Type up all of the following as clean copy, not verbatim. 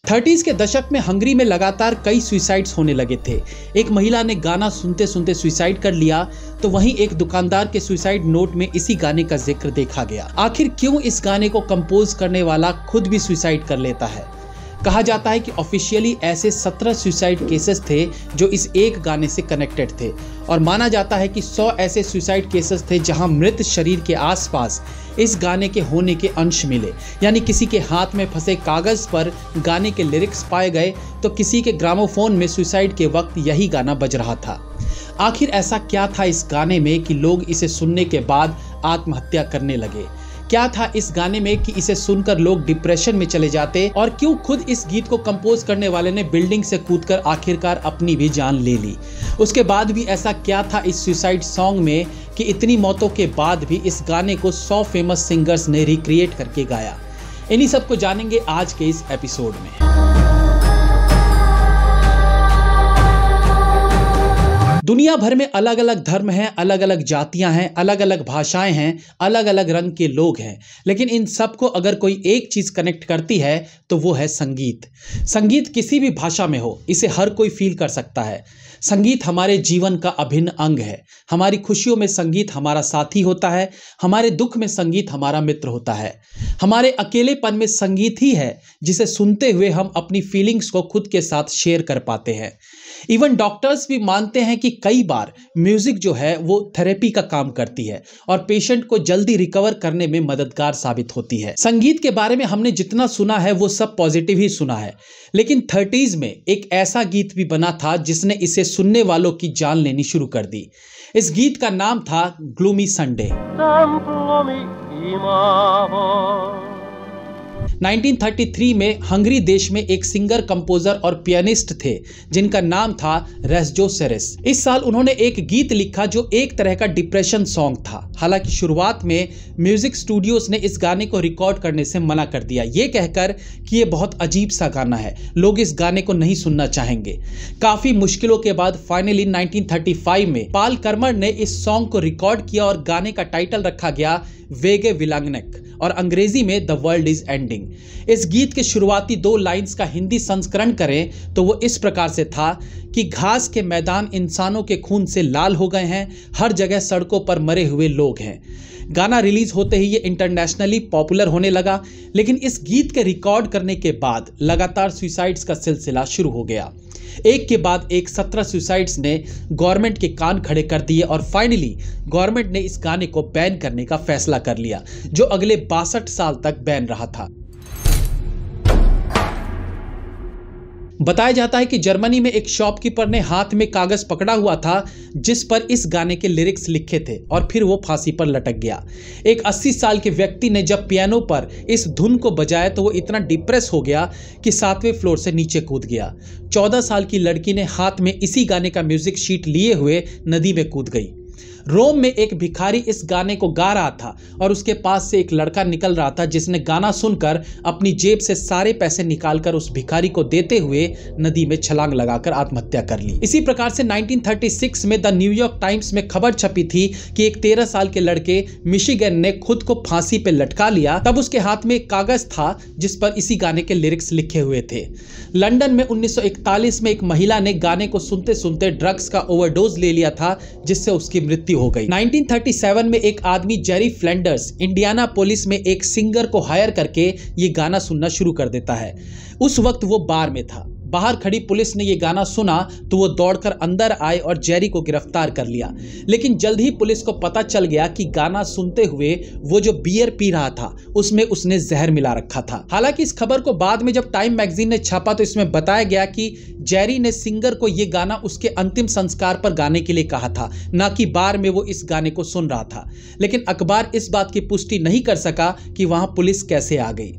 30s के दशक में हंगरी में लगातार कई सुसाइड्स होने लगे थे। एक महिला ने गाना सुनते सुनते सुसाइड कर लिया, तो वहीं एक दुकानदार के सुसाइड नोट में इसी गाने का जिक्र देखा गया। आखिर क्यों इस गाने को कंपोज करने वाला खुद भी सुसाइड कर लेता है? कहा जाता है कि ऑफिशियली ऐसे 17 सुसाइड केसेस थे जो इस एक गाने से कनेक्टेड थे, और माना जाता है कि 100 ऐसे सुसाइड केसेस थे जहां मृत शरीर के आसपास इस गाने के होने के अंश मिले। यानी किसी के हाथ में फंसे कागज पर गाने के लिरिक्स पाए गए, तो किसी के ग्रामोफोन में सुसाइड के वक्त यही गाना बज रहा था। आखिर ऐसा क्या था इस गाने में कि लोग इसे सुनने के बाद आत्महत्या करने लगे? क्या था इस गाने में कि इसे सुनकर लोग डिप्रेशन में चले जाते, और क्यों खुद इस गीत को कंपोज करने वाले ने बिल्डिंग से कूदकर आखिरकार अपनी भी जान ले ली? उसके बाद भी ऐसा क्या था इस सुसाइड सॉन्ग में कि इतनी मौतों के बाद भी इस गाने को 100 फेमस सिंगर्स ने रिक्रिएट करके गाया? इन्हीं सब को जानेंगे आज के इस एपिसोड में। दुनिया भर में अलग अलग धर्म हैं, अलग अलग जातियां हैं, अलग अलग भाषाएं हैं, अलग अलग रंग के लोग हैं, लेकिन इन सबको अगर कोई एक चीज कनेक्ट करती है तो वो है संगीत। संगीत किसी भी भाषा में हो, इसे हर कोई फील कर सकता है। संगीत हमारे जीवन का अभिन्न अंग है। हमारी खुशियों में संगीत हमारा साथी होता है, हमारे दुख में संगीत हमारा मित्र होता है, हमारे अकेलेपन में संगीत ही है जिसे सुनते हुए हम अपनी फीलिंग्स को खुद के साथ शेयर कर पाते हैं। इवन डॉक्टर्स भी मानते हैं कि कई बार म्यूजिक जो है वो थेरेपी का काम करती है और पेशेंट को जल्दी रिकवर करने में मददगार साबित होती है। संगीत के बारे में हमने जितना सुना है वो सब पॉजिटिव ही सुना है, लेकिन 30s में एक ऐसा गीत भी बना था जिसने इसे सुनने वालों की जान लेनी शुरू कर दी। इस गीत का नाम था ग्लूमी संडे। 1933 में हंगरी देश में एक सिंगर, कंपोजर और पियानिस्ट थे जिनका नाम था रेस्जो सेरेस। इस साल उन्होंने एक गीत लिखा जो एक तरह का डिप्रेशन सॉन्ग था। हालांकि शुरुआत में म्यूजिक स्टूडियोज ने इस गाने को रिकॉर्ड करने से मना कर दिया, ये कहकर कि ये बहुत अजीब सा गाना है, लोग इस गाने को नहीं सुनना चाहेंगे। काफी मुश्किलों के बाद फाइनली 1935 में पाल कर्मर ने इस सॉन्ग को रिकॉर्ड किया और गाने का टाइटल रखा गया वेगे विलांगनेक, और अंग्रेजी में द वर्ल्ड इज एंडिंग। इस गीत के शुरुआती 2 लाइंस का हिंदी संस्करण करें तो वो इस प्रकार से था कि घास के मैदान इंसानों के खून से लाल हो गए हैं, हर जगह सड़कों पर मरे हुए लोग हैं। गाना रिलीज होते ही ये इंटरनेशनली पॉपुलर होने लगा, लेकिन इस गीत के रिकॉर्ड करने के बाद लगातार सुसाइड्स का सिलसिला शुरू हो गया। एक के बाद एक 17 सुसाइड्स ने गवर्नमेंट के कान खड़े कर दिए, और फाइनली गवर्नमेंट ने इस गाने को बैन करने का फैसला कर लिया, जो अगले 62 साल तक बैन रहा था। बताया जाता है कि जर्मनी में एक शॉपकीपर ने हाथ में कागज पकड़ा हुआ था जिस पर इस गाने के लिरिक्स लिखे थे, और फिर वो फांसी पर लटक गया। एक 80 साल के व्यक्ति ने जब पियानो पर इस धुन को बजाया तो वो इतना डिप्रेस हो गया कि 7वें फ्लोर से नीचे कूद गया। 14 साल की लड़की ने हाथ में इसी गाने का म्यूजिक शीट लिए हुए नदी में कूद गई। रोम में एक भिखारी इस गाने को गा रहा था और उसके पास से एक लड़का निकल रहा था जिसने गाना सुनकर अपनी जेब से सारे पैसे निकालकर उस भिखारी को देते हुए नदी में छलांग लगाकर आत्महत्या कर ली। इसी प्रकार से 1936 में द न्यूयॉर्क टाइम्स में खबर छपी थी कि एक 13 साल के लड़के मिशिगन ने खुद को फांसी पे लटका लिया। तब उसके हाथ में एक कागज था जिस पर इसी गाने के लिरिक्स लिखे हुए थे। लंदन में 1941 में एक महिला ने गाने को सुनते सुनते ड्रग्स का ओवरडोज ले लिया था जिससे उसकी मृत्यु हो गई। 1937 में एक आदमी जेरी फ्लैंडर्स इंडियाना पुलिस में एक सिंगर को हायर करके ये गाना सुनना शुरू कर देता है। उस वक्त वो बार में था। बाहर खड़ी पुलिस ने ये गाना सुना तो वो दौड़कर अंदर आए और जेरी को गिरफ्तार कर लिया, लेकिन जल्द ही पुलिस को पता चल गया कि गाना सुनते हुए वो जो बियर पी रहा था उसमें उसने जहर मिला रखा था। हालांकि इस खबर को बाद में जब टाइम मैगजीन ने छापा तो इसमें बताया गया कि जेरी ने सिंगर को ये गाना उसके अंतिम संस्कार पर गाने के लिए कहा था, ना कि बार में वो इस गाने को सुन रहा था। लेकिन अखबार इस बात की पुष्टि नहीं कर सका कि वहां पुलिस कैसे आ गई।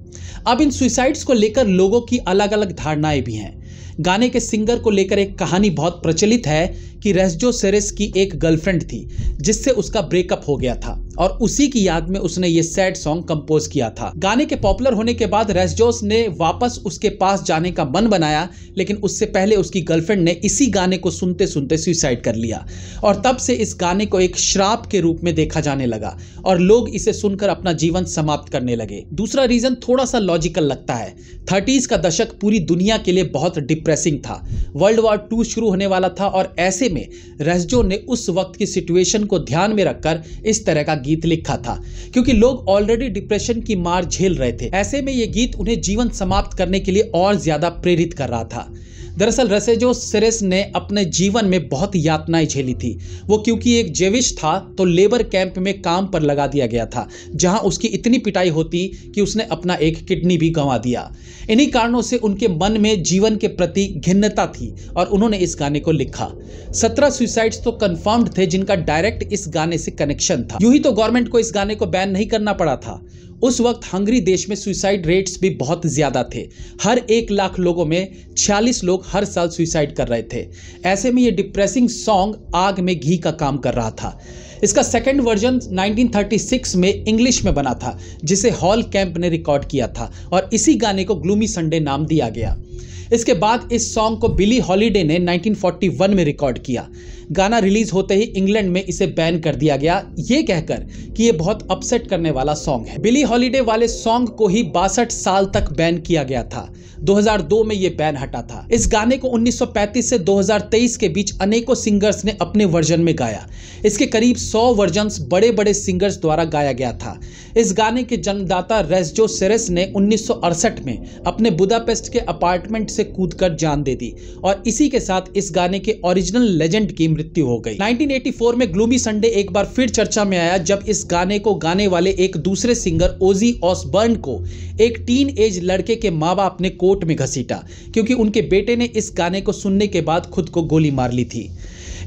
अब इन सुसाइड्स को लेकर लोगों की अलग अलग धारणाएं भी हैं। गाने के सिंगर को लेकर एक कहानी बहुत प्रचलित है कि रेस्जो सेरेस की एक गर्लफ्रेंड थी जिससे उसका ब्रेकअप हो गया था और उसी की याद में उसने ये सैड सॉन्ग कंपोज किया था। गाने के पॉपुलर होने के बाद रेस्जोस ने वापस उसके पास जाने का मन बनाया, लेकिन उससे पहले उसकी गर्लफ्रेंड ने इसी गाने को सुनते सुनते सुसाइड कर लिया और तब से इस गाने को एक श्राप के रूप में देखा जाने लगा और लोग इसे सुनकर अपना जीवन समाप्त करने लगे। दूसरा रीजन थोड़ा सा लॉजिकल लगता है। 30s का दशक पूरी दुनिया के लिए बहुत डिप्रेसिंग था। वर्ल्ड वॉर 2 शुरू होने वाला था और ऐसे में रेस्जो ने उस वक्त की सिचुएशन को ध्यान में रखकर इस तरह का गीत लिखा था, क्योंकि लोग ऑलरेडी डिप्रेशन की मार झेल रहे थे। ऐसे में यह गीत उन्हें जीवन समाप्त करने के लिए और ज्यादा प्रेरित कर रहा था। दरअसल रेस्जो सेरेस ने अपने जीवन में बहुत यातनाएं झेली थी। वो क्योंकि एक जेविश था तो लेबर कैंप में काम पर लगा दिया गया था, जहां उसकी इतनी पिटाई होती कि उसने अपना एक किडनी भी गंवा दिया। इन्हीं कारणों से उनके मन में जीवन के प्रति घिन्नता थी और उन्होंने इस गाने को लिखा। 17 सुसाइड्स तो कंफर्म्ड थे जिनका डायरेक्ट इस गाने से कनेक्शन था। यूं ही तो गवर्नमेंट को इस गाने को बैन नहीं करना पड़ा था। उस वक्त हंगरी देश में सुसाइड रेट्स भी बहुत ज्यादा थे। हर 1 लाख लोगों में 46 लोग हर साल सुसाइड कर रहे थे। ऐसे में ये डिप्रेसिंग सॉन्ग आग में घी का काम कर रहा था। इसका सेकंड वर्जन 1936 में इंग्लिश में बना था, जिसे हॉल कैंप ने रिकॉर्ड किया था और इसी गाने को ग्लूमी संडे नाम दिया गया। इसके बाद इस सॉन्ग को बिली हॉलिडे ने 1941 में रिकॉर्ड किया। गाना रिलीज होते ही इंग्लैंड में इसे बैन कर दिया गया, ये कहकर कि ये बहुत अपसेट करने वाला सॉन्ग है। बिली हॉलिडे वाले सॉन्ग को ही 62 साल तक बैन किया गया था। 2002 में ये बैन हटा था। इस गाने को 1935 से 2023 के बीच अनेकों सिंगर्स ने अपने वर्जन में गाया। इसके करीब 100 वर्जन्स बड़े बड़े सिंगर्स द्वारा गाया गया था। इस गाने के जन्मदाता रेस्जो सेरेस ने 1968 में अपने बुदापेस्ट के अपार्टमेंट से कूदकर जान दे दी और इसी के साथ इस गाने के ओरिजिनल लेजेंड की मृत्यु हो गई। 1984 में ग्लूमी संडे एक बार फिर चर्चा में आया जब इस गाने को गाने वाले एक दूसरे सिंगर ओजी ऑसबर्न को एक टीन एज लड़के के माँ बाप ने कोर्ट में घसीटा, क्योंकि उनके बेटे ने इस गाने को सुनने के बाद खुद को गोली मार ली थी।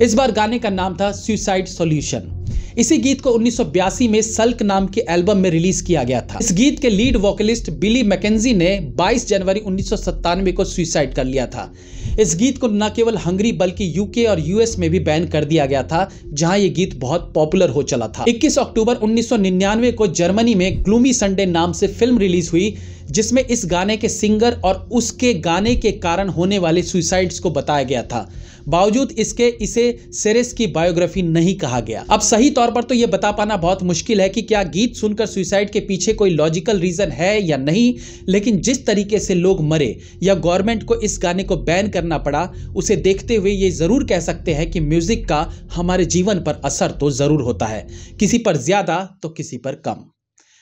इस बार गाने का नाम था सुसाइड सॉल्यूशन। इसी गीत को 1982 में सल्क नाम के एल्बम में रिलीज किया गया था। इस गीत के लीड वोकलिस्ट बिली मैकेंजी ने 22 जनवरी 1997 को सुसाइड कर लिया था। इस गीत को न केवल हंगरी बल्कि यूके और यूएस में भी बैन कर दिया गया था, जहां ये गीत बहुत पॉपुलर हो चला था। 21 अक्टूबर 1999 को जर्मनी में ग्लूमी संडे नाम से फिल्म रिलीज हुई, जिसमें इस गाने के सिंगर और उसके गाने के कारण होने वाले सुसाइड्स को बताया गया था। बावजूद इसके इसे सेरेस की बायोग्राफी नहीं कहा गया। अब सही तौर पर तो यह बता पाना बहुत मुश्किल है कि क्या गीत सुनकर सुसाइड के पीछे कोई लॉजिकल रीजन है या नहीं, लेकिन जिस तरीके से लोग मरे या गवर्नमेंट को इस गाने को बैन करना पड़ा, उसे देखते हुए ये जरूर कह सकते हैं कि म्यूजिक का हमारे जीवन पर असर तो जरूर होता है, किसी पर ज्यादा तो किसी पर कम।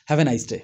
Have a nice day.